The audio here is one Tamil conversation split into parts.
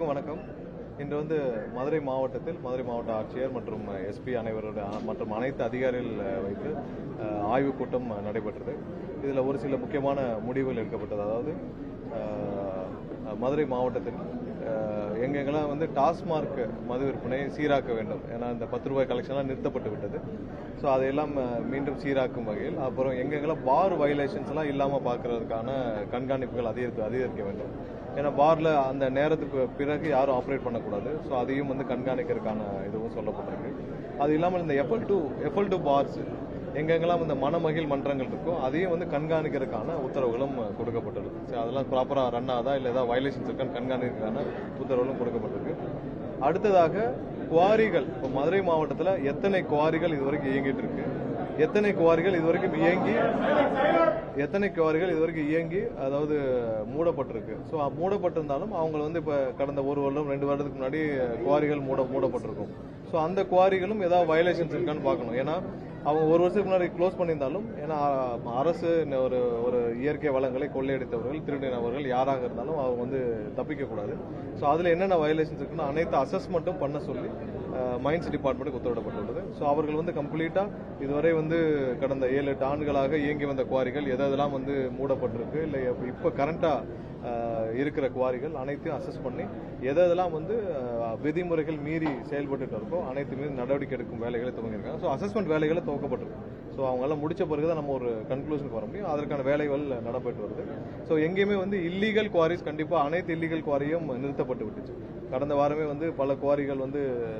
அனைவருக்கும் வணக்கம். இன்று மதுரை மாவட்டத்தில் மதுரை மாவட்ட ஆட்சியர் மற்றும் எஸ்பி அனைவருடைய மற்றும் அனைத்து அதிகாரிகள் வைத்து ஆய்வுக் கூட்டம் நடைபெற்றது. இதில் ஒரு சில முக்கியமான முடிவுகள் எடுக்கப்பட்டது. அதாவது மதுரை மாவட்டத்தில் எங்கெங்கெல்லாம் டாஸ்மார்க் மது விற்பனை சீராக்க வேண்டும். ஏன்னா இந்த 10 ரூபாய் கலெக்ஷன்லாம் நிறுத்தப்பட்டு விட்டது. ஸோ அதையெல்லாம் மீண்டும் சீராக்கும் வகையில், அப்புறம் எங்கெங்கெல்லாம் பார் வயலேஷன்ஸ்லாம் இல்லாமல் பார்க்கறதுக்கான கண்காணிப்புகள் அதிகரிக்க வேண்டும். ஏன்னா பாரில் அந்த நேரத்துக்கு பிறகு யாரும் ஆப்ரேட் பண்ணக்கூடாது. ஸோ அதையும் கண்காணிக்கிறதுக்கான இதுவும் சொல்லப்பட்டிருக்கு. அது இல்லாமல் இந்த எஃப்எல்2 பார்ஸ் எங்கெங்கெல்லாம் இந்த மனமகிழ் மன்றங்கள் இருக்கோ அதையும் கண்காணிக்கிறதுக்கான உத்தரவுகளும் கொடுக்கப்பட்டுள்ளது. ஸோ அதெல்லாம் ப்ராப்பராக ரன் ஆகுதா இல்லை ஏதாவது வயலேஷன்ஸ் இருக்கான்னு கண்காணிக்கிறதுக்கான உத்தரவுகளும் கொடுக்கப்பட்டிருக்கு. அடுத்ததாக குவாரிகள், இப்போ மதுரை மாவட்டத்தில் எத்தனை குவாரிகள் இதுவரைக்கும் இயங்கிட்டு இருக்கு, எத்தனை குவாரிகள் இதுவரைக்கும் இயங்கி அதாவது மூடப்பட்டிருக்கு. ஸோ மூடப்பட்டிருந்தாலும் அவங்க இப்போ கடந்த 1 வருடம் 2 வருடத்துக்கு முன்னாடி குவாரிகள் மூடப்பட்டிருக்கும். ஸோ அந்த குவாரிகளும் ஏதாவது வயலேஷன்ஸ் இருக்கான்னு பார்க்கணும். ஏன்னா அவங்க 1 வருஷத்துக்கு முன்னாடி க்ளோஸ் பண்ணியிருந்தாலும், ஏன்னா அரசு ஒரு இயற்கை வளங்களை கொள்ளையடித்தவர்கள், திருடினவர்கள் யாராக இருந்தாலும் அவங்க தப்பிக்கக்கூடாது. ஸோ அதில் என்னென்ன வயலேஷன்ஸ் இருக்குன்னு அனைத்து அசஸ்மெண்ட்டும் பண்ண சொல்லி மைன்ஸ் டிபார்ட்மெண்ட்டுக்கு உத்தரவிடப்பட்டுள்ளது. ஸோ அவர்கள் கம்ப்ளீட்டாக இதுவரை கடந்த 7-8 ஆண்டுகளாக இயங்கி வந்த குவாரிகள் எதெல்லாம் மூடப்பட்டிருக்கு, இல்லை இப்போ கரண்டாக இருக்கிற குவாரிகள் அனைத்தையும் அசஸ் பண்ணி எதெல்லாம் விதிமுறைகள் மீறி செயல்பட்டு இருக்கோ அனைத்து மீது நடவடிக்கை எடுக்கும் வேலைகளை துவங்கியிருக்காங்க. ஸோ அசஸ்மெண்ட் வேலைகளை துவக்கப்பட்டிருக்கு. ஸோ அவங்கெல்லாம் முடிச்ச பிறகுதான் நம்ம ஒரு கன்க்ளூஷனுக்கு வர முடியும். அதற்கான வேலைகள் நடைபெற்று வருது. ஸோ எங்கேயுமே இல்லீகல் குவாரிஸ் கண்டிப்பாக அனைத்து இல்லீகல் குவாரியும் நிறுத்தப்பட்டு விட்டுச்சு. கடந்த வாரமே பல குவாரிகள்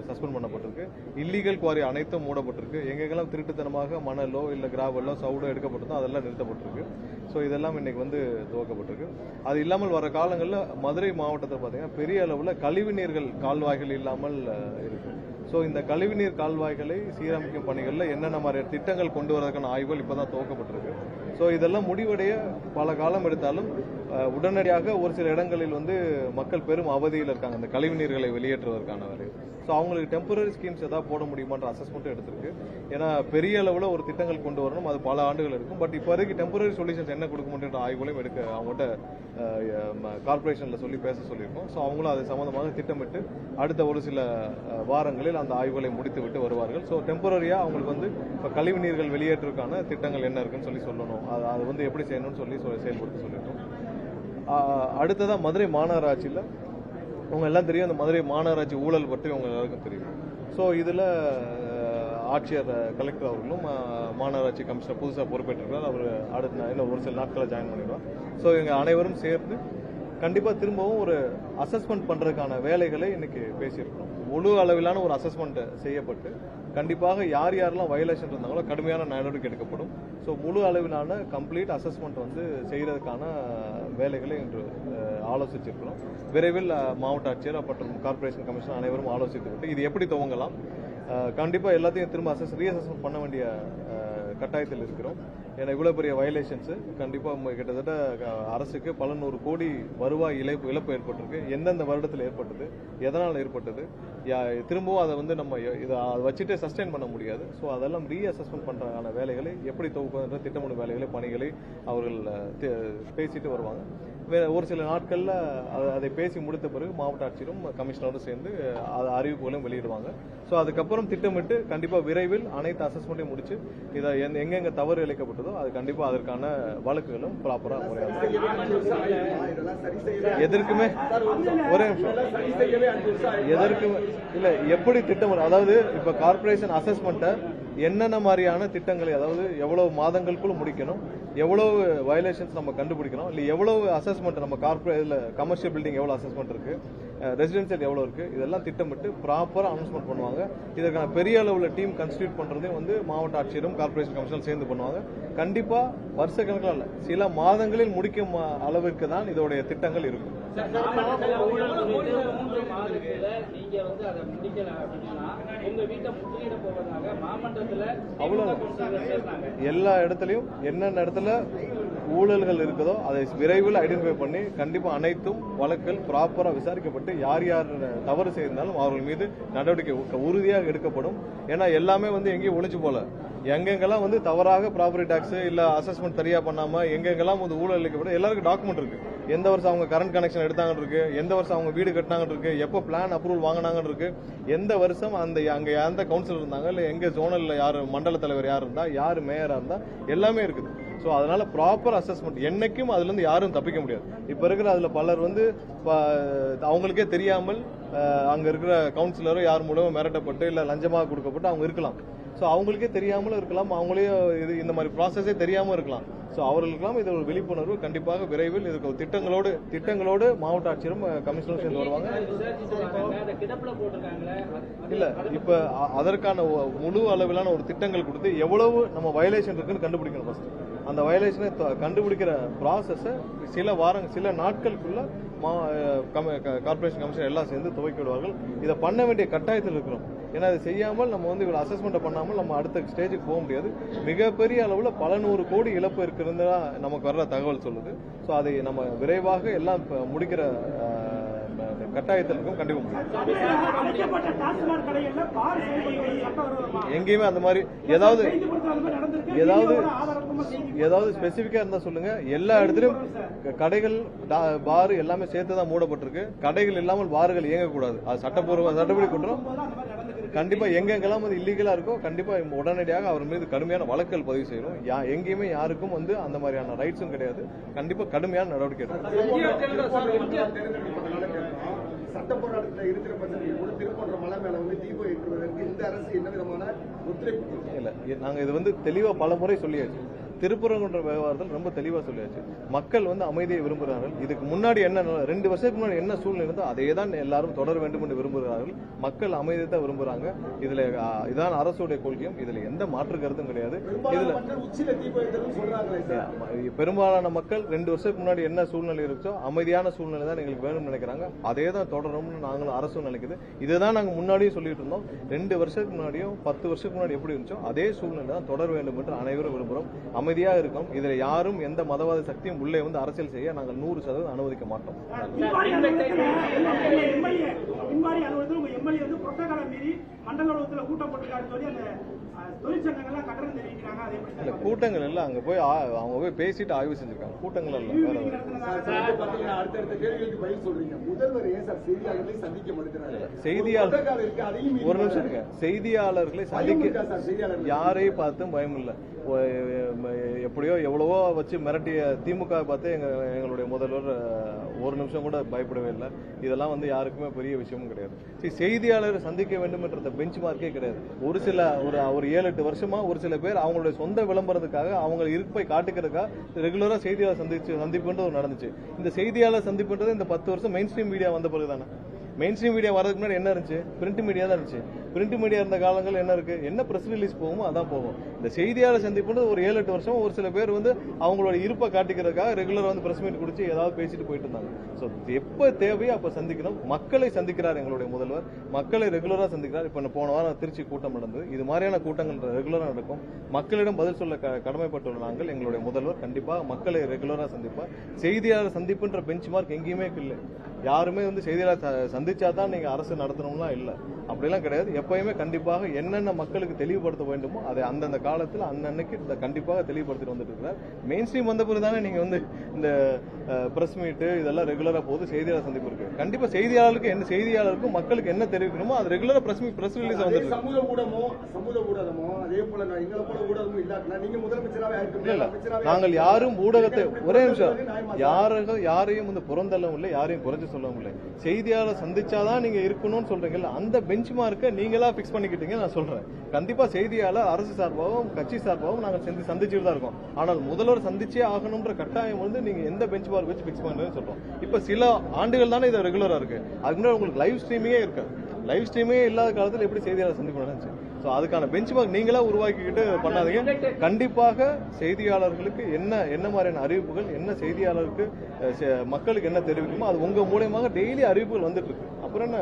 சஸ்பெண்ட் பண்ணப்பட்டிருக்கு. இல்லீகல் குவாரி அனைத்தும் மூடப்பட்டிருக்கு. எங்கெங்கெல்லாம் திருட்டுத்தனமாக மணலோ இல்லை கிராவலோ சவுடோ எடுக்கப்பட்டதோ அதெல்லாம் நிறுத்தப்பட்டிருக்கு. ஸோ இதெல்லாம் இன்னைக்கு துவக்கப்பட்டிருக்கு. அது இல்லாமல் வர காலங்களில் மதுரை மாவட்டத்தில் பார்த்தீங்கன்னா பெரிய அளவில் கழிவுநீர்கள் கால்வாய்கள் இல்லாமல் இருக்கு. ஸோ இந்த கழிவுநீர் கால்வாய்களை சீரமைக்கும் பணிகளில் என்னென்ன மாதிரி திட்டங்கள் கொண்டு வரதுக்கான ஆய்வுகள் இப்போ தான் துவக்கப்பட்டிருக்கு. ஸோ இதெல்லாம் முடிவடைய பல காலம் எடுத்தாலும் உடனடியாக ஒரு சில இடங்களில் மக்கள் பெரும் அவதியில் இருக்காங்க இந்த கழிவுநீர்களை வெளியேற்றுவதற்கான வேலை. ஸோ அவங்களுக்கு டெம்பரரி ஸ்கீம்ஸ் ஏதாவது போட முடியுமான்ற அசஸ்மெண்ட்டும் எடுத்திருக்கு. ஏன்னா பெரிய அளவில் ஒரு திட்டங்கள் கொண்டு வரணும், அது பல ஆண்டுகள் இருக்கும். பட் இப்போ வரைக்கும் டெம்பரரி சொல்யூஷன்ஸ் என்ன கொடுக்க முடியுன்ற ஆய்வுகளையும் அவங்கள்ட்ட கார்பரேஷனில் பேச சொல்லியிருக்கோம். ஸோ அவங்களும் அது சம்பந்தமாக திட்டமிட்டு அடுத்த ஒரு சில வாரங்களில் அந்த ஆய்வுகளை முடித்து விட்டு வருவார்கள். ஸோ டெம்பரரியாக அவங்களுக்கு இப்போ கழிவு நீர்கள் வெளியேற்றுக்கான திட்டங்கள் என்ன இருக்குன்னு சொல்லணும். அது எப்படி செய்யணும்னு செயல்படுத்த சொல்லியிருக்கோம். அடுத்ததாக மதுரை மாநகராட்சியில் அவங்க எல்லாம் தெரியும், அந்த மதுரை மாநகராட்சி ஊழல் பற்றி அவங்க எல்லாருக்கும் தெரியும். ஸோ இதில் ஆட்சியர் கலெக்டர் அவர்களும் மாநகராட்சி கமிஷனர் புதுசாக பொறுப்பேற்றிருக்கிறார். அவர் அடுத்த இன்னும் ஒரு சில நாட்களை ஜாயின் பண்ணிடுவார். ஸோ எங்கள் அனைவரும் சேர்ந்து கண்டிப்பாக திரும்பவும் ஒரு அசஸ்மெண்ட் பண்ணுறதுக்கான வேலைகளை இன்னைக்கு பேசியிருக்கிறோம். முழு அளவிலான ஒரு அசஸ்மெண்ட் செய்யப்பட்டு கண்டிப்பாக யாரெல்லாம் வயலேஷன் இருந்தாங்களோ கடுமையான நடவடிக்கை எடுக்கப்படும். ஸோ முழு அளவிலான கம்ப்ளீட் அசஸ்மெண்ட் செய்யறதுக்கான வேலைகளை இன்று ஆலோசிச்சிருக்கிறோம். விரைவில் மாவட்ட ஆட்சியர் மற்றும் கார்பரேஷன் கமிஷனர் அனைவரும் ஆலோசித்துவிட்டு இது எப்படி துவங்கலாம், கண்டிப்பாக எல்லாத்தையும் திரும்ப ரீஅசஸ்மெண்ட் பண்ண வேண்டிய கட்டாயத்தில் இருக்கிறோம். ஏன்னா இவ்வளவு பெரிய வயலேஷன்ஸ் கண்டிப்பாக கிட்டத்தட்ட அரசுக்கு பல 100 கோடி வருவாய் இழப்பு ஏற்பட்டிருக்கு. எந்தெந்த வருடத்தில் ஏற்பட்டது, எதனால் ஏற்பட்டது, திரும்பவும் அதை நம்ம இதை வச்சுட்டு சஸ்டெயின் பண்ண முடியாது. ஸோ அதெல்லாம் ரீஅசஸ்மெண்ட் பண்றதுக்கான வேலைகளை எப்படி துவக்குகின்ற திட்டமிடும் வேலைகளை பணிகளை அவர்கள் பேசிட்டு வருவாங்க. ஒரு சில நாட்களில் அதை பேசி முடித்த பிறகு மாவட்ட ஆட்சியரும் கமிஷனரும் சேர்ந்து அறிவிப்புகளையும் வெளியிடுவாங்க. ஸோ அதுக்கப்புறம் திட்டமிட்டு கண்டிப்பாக விரைவில் அனைத்து அசஸ்மெண்ட்டையும் முடிச்சு இதை எங்கெங்க தவறு இழைக்கப்பட்டதோ அது கண்டிப்பாக அதற்கான வழக்குகளும் ப்ராப்பராக முறையாக எதற்குமே ஒரே எதற்குமே இல்லை எப்படி திட்டம், அதாவது இப்போ கார்பரேஷன் அசஸ்மெண்ட்டை என்னென்ன மாதிரியான திட்டங்களை, அதாவது எவ்வளவு மாதங்களுக்குள்ள முடிக்கணும், எவ்வளவு வயலேஷன்ஸ் நம்ம கண்டுபிடிக்கணும், இல்லை எவ்வளவு அசஸ்மெண்ட் நம்ம கமர்ஷியல் பில்டிங் எவ்வளவு அசஸ்மெண்ட் இருக்கு, ரெசிடென்சியல் எவ்வளவு இருக்கு, இதெல்லாம் திட்டமிட்டு ப்ராப்பரா அனௌன்ஸ்மெண்ட் பண்ணுவாங்க. இதற்கான பெரிய அளவில் டீம் கன்ஸ்டியூட் பண்றதே மாவட்ட ஆட்சியரும் கார்பரேஷன் கமிஷனர் சேர்ந்து பண்ணுவாங்க. கண்டிப்பா வருஷ கணக்கில் அல்ல, சில மாதங்களில் முடிக்கும் அளவிற்கு தான் இதோடைய திட்டங்கள் இருக்கும். எல்லா இடத்துலயும் என்னென்ன இடத்துல ஊழல்கள் இருக்குதோ அதை விரைவில் ஐடென்டிஃபை பண்ணி கண்டிப்பா அனைத்தும் வழக்குகள் ப்ராப்பரா விசாரிக்கப்பட்டு யார் தவறு செய்திருந்தாலும் அவர்கள் மீது நடவடிக்கை உறுதியாக எடுக்கப்படும். ஏன்னா எல்லாமே எங்கேயும் ஒளிஞ்சு போல, எங்கெங்கெல்லாம் தவறாக ப்ராப்பர்ட்டி டாக்ஸ் இல்ல அசஸ்மெண்ட் சரியா பண்ணாம எங்கெங்கெல்லாம் ஊழல் இழைக்கப்படும் எல்லாருக்கும் டாக்குமெண்ட் இருக்கு. எந்த வருஷம் அவங்க கரண்ட் கனெக்ஷன் எடுத்தாங்கன்னு இருக்கு, எந்த வருஷம் அவங்க வீடு கட்டினாங்கன்னு இருக்கு, எப்போ பிளான் அப்ரூவல் வாங்கினாங்கன்னு இருக்கு, எந்த வருஷம் அங்க எந்த கவுன்சிலர் இருந்தாங்க, இல்லை எங்க ஜோனல்ல யார் மண்டல தலைவர் யார் இருந்தா, யார் மேயரா இருந்தா, எல்லாமே இருக்குது. ஸோ அதனால ப்ராப்பர் அசஸ்மெண்ட் என்னைக்கும் அதுல இருந்து யாரும் தப்பிக்க முடியாது. இப்ப இருக்கிற அதுல பலர் வந்து அவங்களுக்கே தெரியாமல் அங்க இருக்கிற கவுன்சிலரோ யார் மூலமும் மிரட்டப்பட்டு இல்ல லஞ்சமாக கொடுக்கப்பட்டு அவங்க இருக்கலாம். ஸோ அவங்களுக்கே தெரியாமலும் இருக்கலாம், அவங்களே இது இந்த மாதிரி ப்ராசஸே தெரியாம இருக்கலாம். ஸோ அவர்களுக்கெல்லாம் இது ஒரு விழிப்புணர்வு கண்டிப்பாக விரைவில் இதுக்கு திட்டங்களோடு மாவட்ட ஆட்சியரும் கமிஷனரும் சேர்ந்து வருவாங்க. இல்ல இப்ப அதற்கான முழு அளவிலான ஒரு திட்டங்கள் கொடுத்து எவ்வளவு நம்ம வயலேஷன் இருக்குன்னு கண்டுபிடிக்கணும். ஃபர்ஸ்ட் அந்த வயலேஷனை கண்டுபிடிக்கிற ப்ராசஸ சில நாட்களுக்குள்ள கார்பரேஷன் கமிஷன் எல்லாம் சேர்ந்து துவக்கி விடுவார்கள். இதை பண்ண வேண்டிய கட்டாயத்தில் இருக்கிறோம். ஏன்னா அதை செய்யாமல் நம்ம வந்து இவ்வளவு அசஸ்மெண்ட் பண்ணாமல் நம்ம அடுத்த ஸ்டேஜுக்கு போக முடியாது. மிகப்பெரிய அளவுல பல 100 கோடி இழப்பு இருக்கிறது நமக்கு வர்ற தகவல் சொல்லுது. ஸோ அதை நம்ம விரைவாக எல்லாம் முடிக்கிற கட்டாயத்தில் இருக்கும். கண்டிப்பா எங்கேயுமே அந்த மாதிரி ஏதாவது ஸ்பெசிபிக்கா இருந்தா சொல்லுங்க. எல்லா இடத்துலயும் கடைகள் பார் எல்லாமே சேர்த்துதான் மூடப்பட்டிருக்கு. கடைகள் இல்லாமல் பார்கள் இயங்கக்கூடாது. அது சட்டப்படி குற்றம். கண்டிப்பா எங்கெங்கெல்லாம் வந்து இல்லீகலா இருக்கோ கண்டிப்பா உடனடியாக அவர் மீது கடுமையான வழக்குகள் பதிவு செய்யணும். எங்கேயுமே யாருக்கும் வந்து அந்த மாதிரியான ரைட்ஸும் கிடையாது. கண்டிப்பா கடுமையான நடவடிக்கை சட்ட போராட்டத்தில் இருக்கிற பட்சத்தில் கூட திருப்பன்ற மலை மேல வந்து தீபம் ஏற்றுவதற்கு இந்த அரசு என்ன விதமான ஒத்துழைப்பு இல்ல. நாங்க இது வந்து தெளிவா பல முறை சொல்லியாச்சு. திருப்பரங்குன்ற விவகாரத்தில் ரொம்ப தெளிவா சொல்லியாச்சு. மக்கள் வந்து அமைதியை விரும்புகிறார்கள். இதுக்கு முன்னாடி என்ன 2 வருஷத்துக்கு முன்னாடி என்ன சூழ்நிலை இருந்தோ அதே தான் எல்லாரும் தொடர வேண்டும் என்று விரும்புகிறார்கள். மக்கள் அமைதியை தான் விரும்புறாங்க. இதுல இதான் அரசுடைய கொள்கையும். இதுல எந்த மாற்று கருத்தும் கிடையாது. இதுல பெரும்பாலான மக்கள் 2 வருஷத்துக்கு முன்னாடி என்ன சூழ்நிலை இருக்கோ அமைதியான சூழ்நிலை தான் எங்களுக்கு வேணும்னு நினைக்கிறாங்க. அதே தான் தொடரணும்னு நாங்களும் அரசும் நினைக்குது. இதுதான் நாங்க முன்னாடியும் சொல்லிட்டு இருந்தோம். 2 வருஷத்துக்கு முன்னாடியும் 10 வருஷத்துக்கு முன்னாடி எப்படி இருந்துச்சோ அதே சூழ்நிலை தான் தொடர வேண்டும் என்று அனைவரும் விரும்புகிறோம். அமைதியாக இருக்கும். இதுல யாரும் எந்த மதவாத சக்தியும் உள்ளே வந்து அரசியல் செய்ய நாங்கள் 100% அனுமதிக்க மாட்டோம். கூட்டங்கள் எல்லாம் அங்க போய் அவங்க போய் பேசிட்டு ஆய்வு செஞ்சிருக்காங்க. கூட்டங்கள் எல்லாம் ஒரு நிமிஷம் இருக்க. செய்தியாளர்களை சந்திக்க யாரையும் பார்த்தும் பயம் இல்லை. எப்படியோ எவ்வளவோ வச்சு மிரட்டிய திமுக பார்த்து எங்களுடைய முதல்வர் ஒரு நிமிஷம் கூட பயப்படவே இல்லை. இதெல்லாம் வந்து யாருக்குமே பெரிய விஷயமும் கிடையாது. செய்தியாளரை சந்திக்க வேண்டும் என்ற பெஞ்ச் மார்க்கே கிடையாது. ஒரு 7-8 வருஷமா ஒரு சில பேர் அவங்களுடைய சொந்த விளம்பரத்துக்காக அவங்க இருப்பை காட்டுக்கிறதுக்காக ரெகுலரா செய்தியாளர் சந்திப்புன்றது நடந்துச்சு. இந்த செய்தியாளர் சந்திப்புன்றது இந்த 10 வருஷம் மெயின் ஸ்ட்ரீம் மீடியா வந்த பிறகுதானே. மெயின் ஸ்ட்ரீம் மீடியா வரதுக்கு முன்னாடி என்ன இருந்துச்சு? பிரிண்ட் மீடியா தான் இருந்துச்சு. பிரிண்ட் மீடியா இருந்த காலங்கள் என்ன இருக்கு? என்ன பிரஸ் ரிலீஸ் போகுமோ அதான் போகும். இந்த செய்தியாளர் சந்திப்புன்றது ஒரு 7-8 வருஷம் ஒரு சில பேர் வந்து அவங்களோட இருப்பை காட்டிக்கிறதுக்காக ரெகுலரா வந்து பிரஸ் மீட் குடிச்சு ஏதாவது பேசிட்டு போயிட்டு இருந்தாங்க. ஸோ எப்ப தேவையோ அப்ப சந்திக்கணும். மக்களை சந்திக்கிறார் எங்களுடைய முதல்வர். மக்களை ரெகுலரா சந்திக்கிறார். இப்ப போன வாரம் திருச்சி கூட்டம் நடந்தது. இது மாதிரியான கூட்டங்கள் ரெகுலரா நடக்கும். மக்களிடம் பதில் சொல்ல கடமைப்பட்டுள்ள நாங்கள் எங்களுடைய முதல்வர் கண்டிப்பாக மக்களை ரெகுலரா சந்திப்பார். செய்தியாளர் சந்திப்புன்ற பெஞ்ச் மார்க் எங்கேயுமே இல்லை. யாருமே வந்து செய்தியாளர் சந்திச்சாதான் நீங்க அரசு நடத்தணும்லாம் இல்லை. அப்படிலாம் கிடையாது. எப்பயுமே கண்டிப்பாக என்னென்ன மக்களுக்கு தெளிவுபடுத்த வேண்டுமோ அதை அந்தந்த காலத்தில் அன்னன்னைக்கு கண்டிப்பாக தெளிவுபடுத்திட்டு வந்துட்டு இருக்கிறார். மெயின் ஸ்ட்ரீம் வந்த பிறகு தானே நீங்க வந்து இந்த பிரஸ் மீட் இதெல்லாம் ரெகுலரா போது செய்தியாளர் சந்திப்பு இருக்கு. கண்டிப்பா செய்தியாளருக்கும் மக்களுக்கு என்ன தெரிவிக்கணுமோ அது ரெகுலரா பிரஸ் ரிலீஸ் வந்துருக்கு. சமூக ஊடகமோ அதே போல எங்களை போல ஊடகமும் இல்லாட்டினா நீங்க முதலமைச்சராக நாங்கள் யாரும் ஊடகத்தை ஒரே நிமிஷம் யாரையும் வந்து புறந்தள்ளவும் இல்லை, யாரையும் குறைஞ்சு சொல்லவும் இல்லை. செய்தியாளர் சந்திச்சாதான் நீங்க இருக்கணும்னு சொல்றீங்கல்ல, அந்த பெஞ்ச் மார்க்கை நீங்களா பிக்ஸ் பண்ணிக்கிட்டீங்க. நான் சொல்றேன் கண்டிப்பா செய்தியாளர் அரசு சார்பாகவும் கட்சி சார்பாகவும் நாங்கள் சந்திச்சுட்டு தான் இருக்கோம். ஆனால் முதல்வர் சந்திச்சே ஆகணும்ன்ற கட்டாயம் வந்து நீங்க எந்த பெஞ்ச் மார்க் வச்சு பிக்ஸ் பண்றேன்னு சொல்றோம். இப்ப சில ஆண்டுகள் தானே இது ரெகுலரா இருக்கு. அதுக்கு முன்னாடி உங்களுக்கு லைவ் ஸ்ட்ரீமிங்கே இருக்கு. லைவ் ஸ்ட்ரீமே இல்லாத காலத்தில் எப்படி செய்தியாளர் சந்திப்பு நடந்துச்சு? ஸோ அதுக்கான பெஞ்ச் மார்க் நீங்களா உருவாக்கிக்கிட்டு பண்ணாதீங்க. கண்டிப்பாக செய்தியாளர்களுக்கு என்ன மாதிரியான அறிவிப்புகள், என்ன செய்தியாளருக்கு மக்களுக்கு என்ன தெரிவிக்குமோ அது உங்க மூலமாக டெய்லி அறிவிப்புகள் வந்துட்டு இருக்கு. அப்புறம் என்ன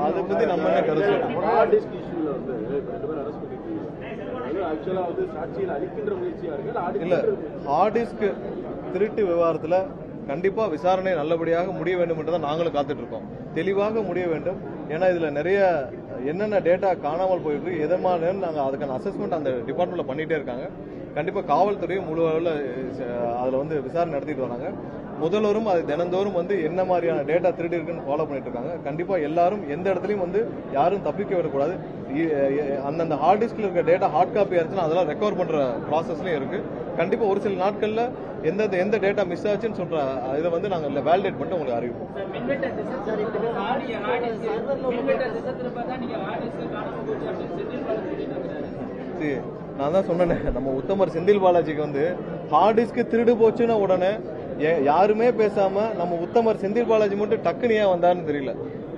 அதை பத்தி நம்ம என்ன கருத்து இல்ல. ஹார்ட் டிஸ்க் திருட்டு விவகாரத்துல கண்டிப்பா விசாரணை நல்லபடியாக முடிய வேண்டும் என்றுதான் நாங்களும் காத்துட்டு இருக்கோம். தெளிவாக முடிய வேண்டும். ஏன்னா இதுல நிறைய என்னென்ன டேட்டா காணாமல் போயிட்டு எதமான நாங்க அதுக்கான அசஸ்மெண்ட் அந்த டிபார்ட்மெண்ட்ல பண்ணிட்டே இருக்காங்க. கண்டிப்பாக காவல்துறையும் முழு அளவில் அதில் வந்து விசாரணை நடத்திட்டு வராங்க. முதல்வரும் அது தினந்தோறும் வந்து என்ன மாதிரியான டேட்டா திருடி இருக்குன்னு ஃபாலோ பண்ணிட்டு இருக்காங்க. கண்டிப்பாக எல்லாரும் எந்த இடத்துலையும் வந்து யாரும் தப்பிக்க விடக்கூடாது. அந்தந்த ஹார்ட் டிஸ்கில் இருக்க டேட்டா ஹார்ட் காப்பி ஆச்சுன்னா அதெல்லாம் ரெக்கவர் பண்ணுற ப்ராசஸ்லையும் இருக்கு. கண்டிப்பாக ஒரு சில நாட்களில் எந்த டேட்டா மிஸ் ஆச்சுன்னு சொல்ற இதை வந்து நாங்கள் வேலிடேட் பண்ணிட்டு உங்களுக்கு அறிவிப்போம். நான் தான் சொன்னேன், நம்ம உத்தமர் செந்தில் பாலாஜிக்கு வந்து ஹார்ட் டிஸ்க் திருடு போச்சுன்னா உடனே யாருமே பேசாம நம்ம உத்தமர் செந்தில் பாலாஜி மட்டும் டக்குன்னு ஏன் வந்தாருன்னு தெரியல.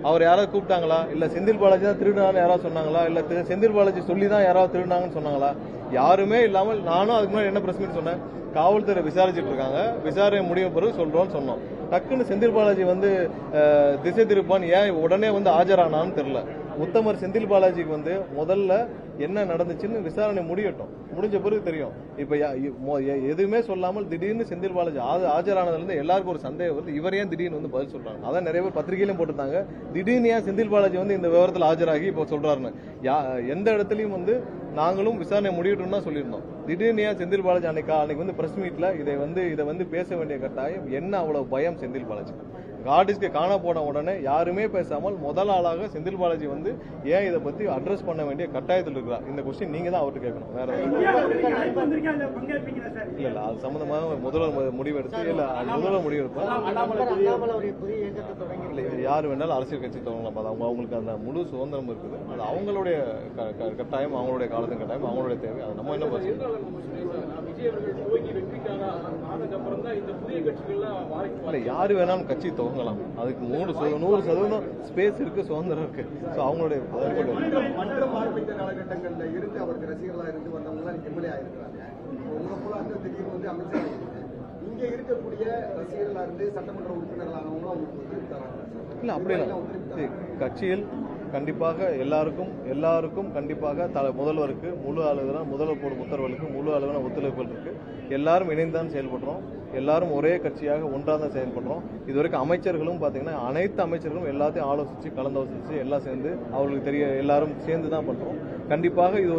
அவர் யாராவது கூப்பிட்டாங்களா, இல்ல செந்தில் பாலாஜி தான் திருடுனான்னு யாராவது சொன்னாங்களா, இல்ல செந்தில் பாலாஜி சொல்லி தான் யாராவது திருடுனாங்கன்னு சொன்னாங்களா? யாருமே இல்லாமல் நானும் அதுக்கு முன்னாடி என்ன பிரஸ் மீட் சொன்னேன், காவல்துறை விசாரிச்சுட்டு இருக்காங்க, விசாரணை முடியும் பிறகு சொல்றோம்னு சொன்னோம். டக்குன்னு செந்தில் பாலாஜி வந்து திசை திருப்பான் ஏன் உடனே வந்து ஆஜரானான்னு தெரியல. உத்தமர் செந்தில் பாலாஜிக்கு வந்து முதல்ல என்ன நடந்துச்சுன்னு விசாரணை முடியட்டும், முடிஞ்ச பிறகு தெரியும். இப்ப எதுவுமே சொல்லாமல் திடீர்னு செந்தில் பாலாஜி ஆஜரானதுல இருந்து எல்லாருக்கும் ஒரு சந்தேகம் வந்து இவர் ஏன் திடீர்னு வந்து பதில் சொல்றாங்க. அதான் நிறைய பேர் பத்திரிகையிலும் போட்டிருந்தாங்க, திடீர்னு ஏன் செந்தில் பாலாஜி வந்து இந்த விவரத்தில் ஆஜராகி இப்போ சொல்றாருன்னு. எந்த இடத்துலயும் வந்து நாங்களும் விசாரணை முடியட்டும் தான் சொல்லியிருந்தோம். திடீர்னு ஏன் செந்தில் பாலாஜி அன்னைக்கு வந்து பிரஸ் மீட்ல இதை வந்து பேச வேண்டிய கட்டாயம் என்ன, அவ்வளவு பயம் செந்தில் பாலாஜி? ஹார்ட் டிஸ்கை காண போன உடனே யாருமே பேசாமல் முதல் ஆளாக செந்தில் பாலாஜி வந்து ஏன் இதை பத்தி அட்ரஸ் பண்ண வேண்டிய கட்டாயத்தில் இருக்கிறார்? இந்த கொஸ்டின் நீங்க தான் அவர்கிட்ட கேட்கணும், வேற இல்ல. அது சம்பந்தமாக முதல்வர் முடிவெடுத்து முதல்வர் முடிவெடுப்பார். இல்ல, யார் வேணாலும் அரசியல் கட்சி தொடங்கலாம், அவங்களுக்கு அந்த முழு சுதந்திரம் இருக்குது. அது அவங்களுடைய கட்டாயம், அவங்களுடைய காலத்தின் கட்டாயம், அவங்களுடைய தேவை. அது நம்ம என்ன இல்ல, யாரு வேணாலும் கட்சி துவங்கலாம். அதுக்கு 100% ஸ்பேஸ் இருக்கு, சுதந்திரம் இருக்கு. அவங்களுடைய காலகட்டங்கள்ல இருந்து அவருக்கு ரசிகர்களா இருந்து வந்தவங்க எம்எல்ஏ ஆயிருக்கிறாங்க. உங்களை போல அந்த திடீர்னு வந்து அமைச்சர் இங்க இருக்கக்கூடிய ரசிகர்களா இருந்து சட்டமன்ற உறுப்பினர்களானவங்களும் அவங்களுக்கு தராங்க. இல்ல, அப்படியே கட்சியில் கண்டிப்பாக எல்லாருக்கும் கண்டிப்பாக முதல்வருக்கு முழு அளவிலான முதல்வர் போடும் உத்தரவுகளுக்கு முழு அளவிலான ஒத்துழைப்புகள் இருக்கு. எல்லாரும் இணைந்துதான் செயல்படுறோம், எல்லாரும் ஒரே கட்சியாக ஒன்றாக தான் செயல்படுறோம். இதுவரைக்கும் அமைச்சர்களும் பாத்தீங்கன்னா அனைத்து அமைச்சர்களும் எல்லாத்தையும் ஆலோசிச்சு கலந்தாலோசிச்சு எல்லாம் சேர்ந்து அவர்களுக்கு எல்லாரும் சேர்ந்து தான் பண்றோம். கண்டிப்பாக இது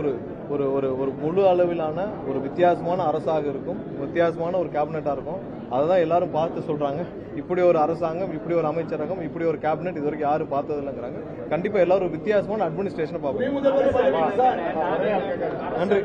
ஒரு முழு அளவிலான ஒரு வித்தியாசமான அரசாக இருக்கும், வித்தியாசமான ஒரு கேபினெட்டா இருக்கும். அதுதான் எல்லாரும் பார்த்து சொல்றாங்க, இப்படி ஒரு அரசாங்கம், இப்படி ஒரு அமைச்சரகம், இப்படி ஒரு கேபினெட் இதுவரைக்கும் யாரும் பார்த்தது இல்லைங்கிறாங்க. கண்டிப்பா எல்லாரும் வித்தியாசமான அட்மினிஸ்ட்ரேஷனை பார்ப்போம். நன்றி.